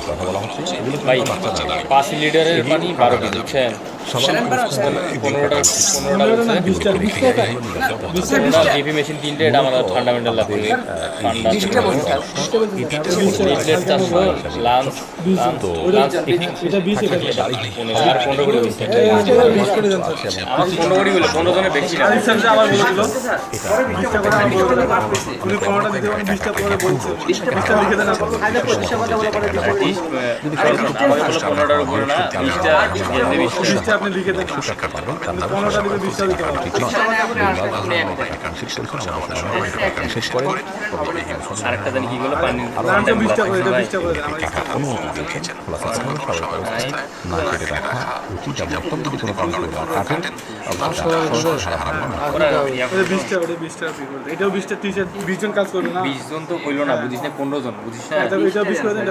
কথা বলা হচ্ছে এগুলো ভাই কিন্তু বাচ্চা না। 5 লিটারের পানি 12 কেজি বুঝছেন? সবার 15টা 15টা হচ্ছে 15টা ডিপি মেশিন 3টে, এটা আমার ফান্ডামেন্টাল লাগবে। ঠান্ডা বিশটা বলছি স্যার। প্লেট 400, লাঞ্চ লাঞ্চ এটা 20 এটা আর 15 করে দিচ্ছে। আমার 15 করে বলে 15 জনের বেশি না। আবার বলে দিল স্যার 20টা করে আমি বলে দিলাম উনি 15টা দিতে পারেন 20টা পরে বলছে 20টা লিখে দেন আপনি আগে 25 কথা বলে পরে 30 আমাকে বলো 15টার উপরে না 20টা দিয়ে দেবে। 20টা আপনি লিখে দেন 15টা দিলে 20টা দিতে হবে শেষ করে আরেকটা জানি কি বলে পানি লাঞ্চে 20টা করে এটা 20টা করে দেন আমার অনুমতি দিয়েছেন খোলা না কেটে রাখা রুটি যা বর্তমান যদি কোনো কারণ করে কাটেন ওরা ইয়া এটা 20টা করে 20টা এটাও 20টা 30 20 জন কাজ করবে না 20 জন তো কইলো না বুঝিস না 15 জন বুঝিস না। এটা 20 করে দেন